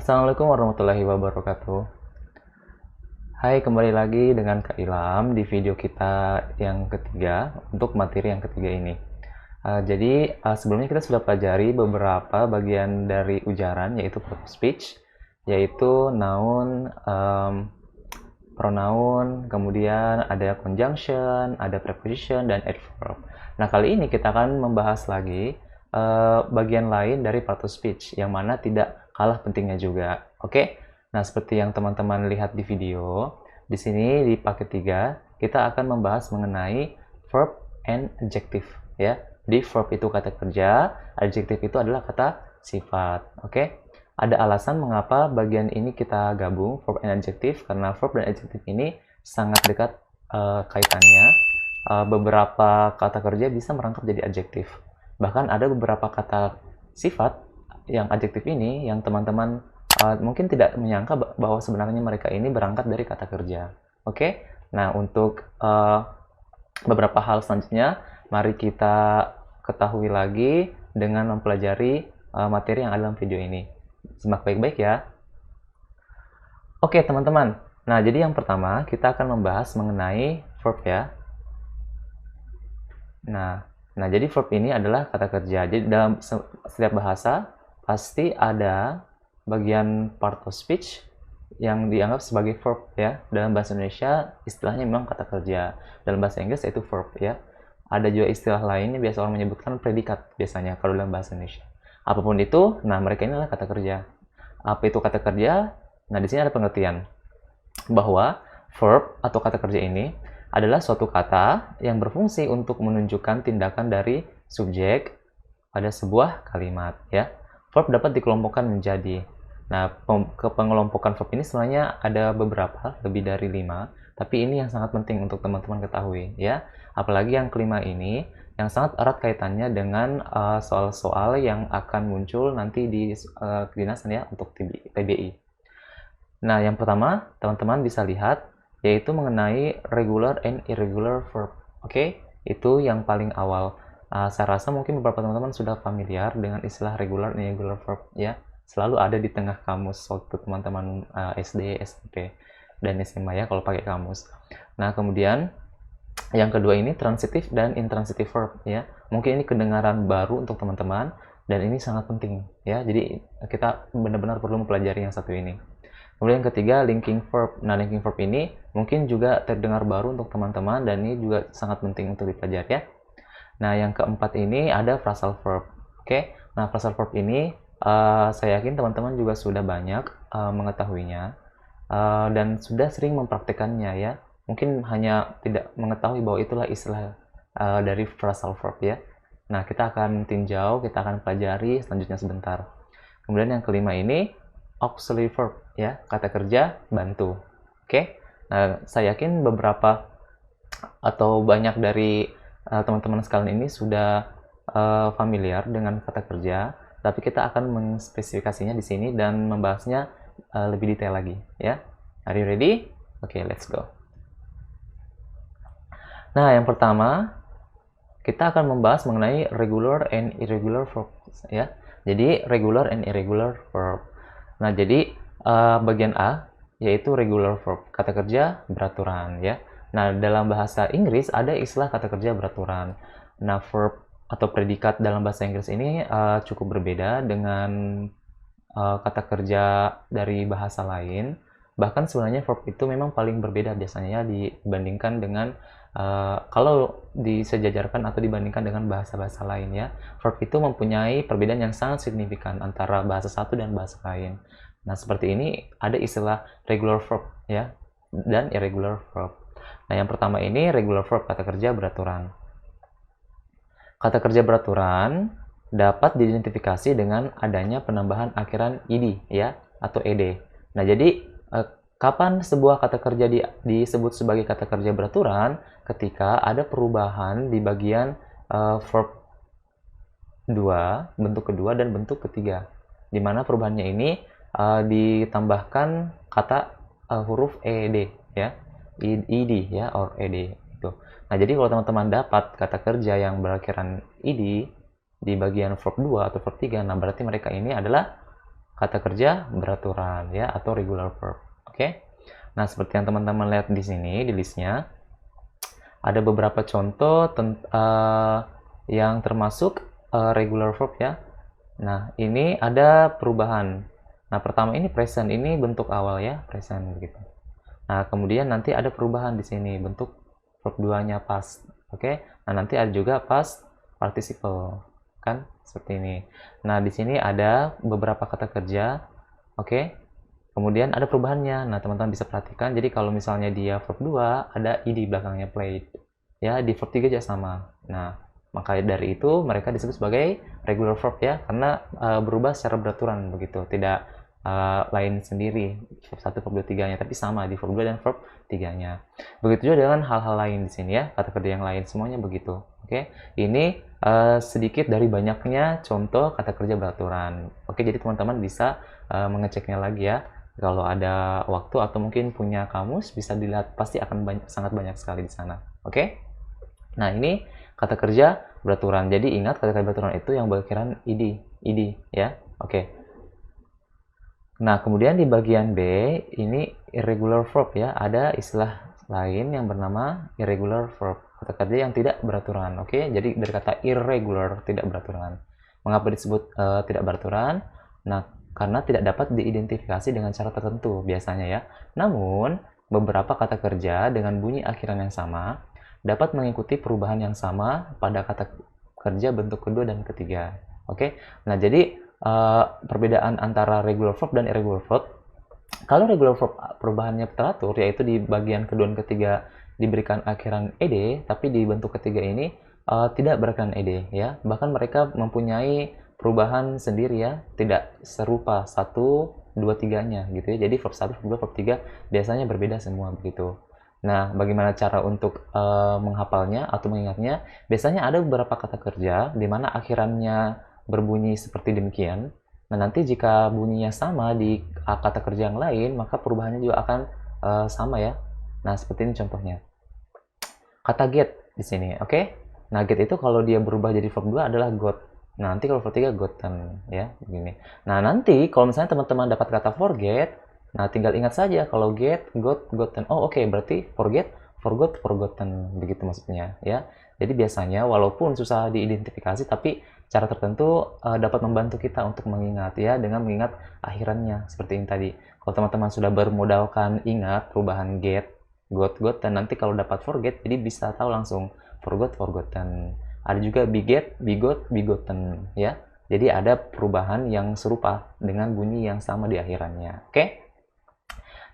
Assalamualaikum warahmatullahi wabarakatuh. Hai, kembali lagi dengan Kak Ilham di video kita yang ketiga untuk materi yang ketiga ini. Sebelumnya kita sudah pelajari beberapa bagian dari ujaran, yaitu part of speech, yaitu noun, pronoun, kemudian ada conjunction, ada preposition, dan adverb. Nah, kali ini kita akan membahas lagi bagian lain dari part of speech, yang mana tidak kalah pentingnya juga. Oke? Nah, seperti yang teman-teman lihat di video, di sini di paket 3, kita akan membahas mengenai verb and adjective, ya. Di verb itu kata kerja, adjective itu adalah kata sifat. Oke? Ada alasan mengapa bagian ini kita gabung, verb and adjective, karena verb dan adjective ini sangat dekat kaitannya. Beberapa kata kerja bisa merangkap jadi adjektif. Bahkan ada beberapa kata sifat yang adjektif ini yang teman-teman mungkin tidak menyangka bahwa sebenarnya mereka ini berangkat dari kata kerja. Oke? Nah, untuk beberapa hal selanjutnya, mari kita ketahui lagi dengan mempelajari materi yang ada dalam video ini. Simak baik-baik ya. Oke, teman-teman. Nah, jadi yang pertama, kita akan membahas mengenai verb ya. Nah, jadi verb ini adalah kata kerja. Jadi dalam setiap bahasa pasti ada bagian part of speech yang dianggap sebagai verb ya. Dalam bahasa Indonesia istilahnya memang kata kerja. Dalam bahasa Inggris yaitu verb ya. Ada juga istilah lainnya, biasa orang menyebutkan predikat biasanya kalau dalam bahasa Indonesia. Apapun itu, nah mereka ini adalah kata kerja. Apa itu kata kerja? Nah, di sini ada pengertian bahwa verb atau kata kerja ini adalah suatu kata yang berfungsi untuk menunjukkan tindakan dari subjek pada sebuah kalimat ya. Verb dapat dikelompokkan menjadi. Nah, pengelompokan verb ini sebenarnya ada beberapa, lebih dari 5, tapi ini yang sangat penting untuk teman-teman ketahui ya. Apalagi yang kelima ini yang sangat erat kaitannya dengan soal-soal yang akan muncul nanti di kedinasan ya untuk TBI. Nah, yang pertama teman-teman bisa lihat yaitu mengenai regular and irregular verb. Oke, itu yang paling awal. Saya rasa mungkin beberapa teman-teman sudah familiar dengan istilah regular and irregular verb ya. Selalu ada di tengah kamus waktu teman-teman SD, SMP, dan SMA ya kalau pakai kamus. Nah, kemudian yang kedua ini transitive dan intransitive verb ya. Mungkin ini kedengaran baru untuk teman-teman dan ini sangat penting ya. Jadi kita benar-benar perlu mempelajari yang satu ini. Kemudian yang ketiga linking verb. Nah, linking verb ini mungkin juga terdengar baru untuk teman-teman dan ini juga sangat penting untuk dipelajari ya. Nah, yang keempat ini ada phrasal verb. Oke. Nah, phrasal verb ini saya yakin teman-teman juga sudah banyak mengetahuinya dan sudah sering mempraktekannya ya. Mungkin hanya tidak mengetahui bahwa itulah istilah dari phrasal verb ya. Nah, kita akan tinjau, kita akan pelajari selanjutnya sebentar. Kemudian yang kelima ini auxiliary verb ya, kata kerja bantu. Oke. Nah, saya yakin beberapa atau banyak dari teman-teman sekalian ini sudah familiar dengan kata kerja, tapi kita akan menspesifikasinya di sini dan membahasnya lebih detail lagi ya. Are you ready? Oke, let's go. Nah, yang pertama kita akan membahas mengenai regular and irregular verbs ya. Jadi regular and irregular verb. Nah, jadi bagian A yaitu regular verb, kata kerja beraturan ya. Nah, dalam bahasa Inggris ada istilah kata kerja beraturan. Nah, verb atau predikat dalam bahasa Inggris ini cukup berbeda dengan kata kerja dari bahasa lain. Bahkan sebenarnya verb itu memang paling berbeda biasanya dibandingkan dengan kalau disejajarkan atau dibandingkan dengan bahasa-bahasa lain ya. Verb itu mempunyai perbedaan yang sangat signifikan antara bahasa satu dan bahasa lain. Nah, seperti ini ada istilah regular verb ya dan irregular verb. Nah, yang pertama ini regular verb, kata kerja beraturan. Kata kerja beraturan dapat diidentifikasi dengan adanya penambahan akhiran id ya atau ed. Nah, jadi kapan sebuah kata kerja disebut sebagai kata kerja beraturan? Ketika ada perubahan di bagian verb 2, bentuk kedua dan bentuk ketiga. Di mana perubahannya ini ditambahkan kata huruf ed ya. id ya or ed itu. Nah, jadi kalau teman-teman dapat kata kerja yang berakhiran id di bagian verb 2 atau verb 3, nah berarti mereka ini adalah kata kerja beraturan ya, atau regular verb. Oke. Nah, seperti yang teman-teman lihat di sini di listnya, ada beberapa contoh yang termasuk regular verb ya. Nah, ini ada perubahan. Nah, pertama ini present, ini bentuk awal ya, present begitu. Nah, kemudian nanti ada perubahan di sini, bentuk verb 2-nya past. Oke. Nah, nanti ada juga past participle. Kan seperti ini. Nah, di sini ada beberapa kata kerja. Oke. Kemudian ada perubahannya. Nah, teman-teman bisa perhatikan. Jadi kalau misalnya dia verb 2, ada id belakangnya played. Ya, di verb 3 juga sama. Nah, maka dari itu mereka disebut sebagai regular verb ya, karena berubah secara beraturan begitu. Tidak lain sendiri verb 1, verb 2, 3-nya, tapi sama di verb 2 dan verb 3-nya. Begitu juga dengan hal-hal lain di sini ya, kata kerja yang lain semuanya begitu. Oke. Ini sedikit dari banyaknya contoh kata kerja beraturan. Oke, jadi teman-teman bisa mengeceknya lagi ya. Kalau ada waktu atau mungkin punya kamus, bisa dilihat, pasti akan sangat banyak sekali di sana. Oke. Nah, ini kata kerja beraturan. Jadi ingat, kata kerja beraturan itu yang berakhiran id ya. Oke. Nah, kemudian di bagian B, ini irregular verb ya. Ada istilah lain yang bernama irregular verb. Kata kerja yang tidak beraturan. Oke, jadi dari kata irregular, tidak beraturan. Mengapa disebut tidak beraturan? Nah, karena tidak dapat diidentifikasi dengan cara tertentu biasanya ya. Namun, beberapa kata kerja dengan bunyi akhiran yang sama dapat mengikuti perubahan yang sama pada kata kerja bentuk kedua dan ketiga. Oke. Nah, jadi perbedaan antara regular verb dan irregular verb. Kalau regular verb perubahannya teratur, yaitu di bagian kedua dan ketiga diberikan akhiran ed, tapi di bentuk ketiga ini tidak berakhiran ed ya. Bahkan mereka mempunyai perubahan sendiri ya, tidak serupa 1, 2, 3-nya gitu ya. Jadi verb 1, verb 2, verb 3 biasanya berbeda semua begitu. Nah, bagaimana cara untuk menghafalnya atau mengingatnya? Biasanya ada beberapa kata kerja di mana akhirannya berbunyi seperti demikian. Nah, nanti jika bunyinya sama di kata kerja yang lain, maka perubahannya juga akan sama ya. Nah, seperti ini contohnya. Kata get di sini, oke? Nah, get itu kalau dia berubah jadi verb 2 adalah got. Nah, nanti kalau verb 3 gotten ya, begini. Nah, nanti kalau misalnya teman-teman dapat kata forget, nah tinggal ingat saja kalau get, got, gotten. Oh, oke, berarti forget, forgot, forgotten, begitu maksudnya ya. Jadi biasanya walaupun susah diidentifikasi, tapi cara tertentu dapat membantu kita untuk mengingat ya, dengan mengingat akhirannya seperti ini tadi. Kalau teman-teman sudah bermodalkan ingat perubahan get, got, gotten, nanti kalau dapat forget, jadi bisa tahu langsung forgot, forgotten. Ada juga beget, begot, begotten ya. Jadi ada perubahan yang serupa dengan bunyi yang sama di akhirannya. Oke?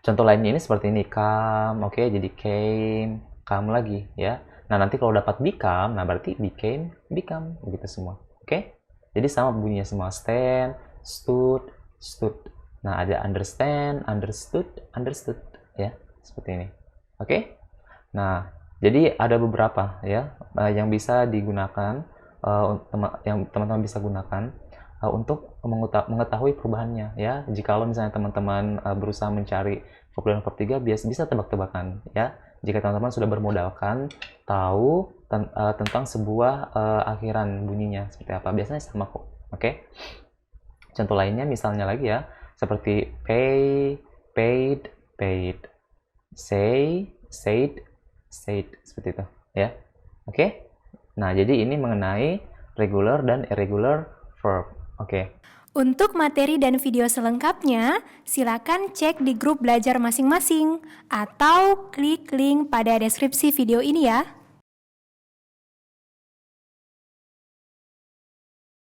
Contoh lainnya ini seperti ini, come, oke, jadi came, come lagi ya. Nah, nanti kalau dapat become, nah berarti became, become, begitu semua. Oke? Jadi sama bunyinya semua, stand, stood, stood. Nah, ada understand, understood, understood ya, seperti ini. Oke? Nah, jadi ada beberapa ya yang bisa digunakan, yang teman-teman bisa gunakan untuk mengetahui perubahannya ya. Jikalau misalnya teman-teman berusaha mencari verb 2 dan verb 3, bisa tebak-tebakan ya. Jika teman-teman sudah bermodalkan tahu tentang sebuah akhiran bunyinya seperti apa, biasanya sama kok. Oke? Contoh lainnya misalnya lagi ya, seperti pay, paid, paid, say, said, said, seperti itu ya. Oke. Nah, jadi ini mengenai regular dan irregular verb. Oke. Untuk materi dan video selengkapnya, silakan cek di grup belajar masing-masing atau klik link pada deskripsi video ini ya.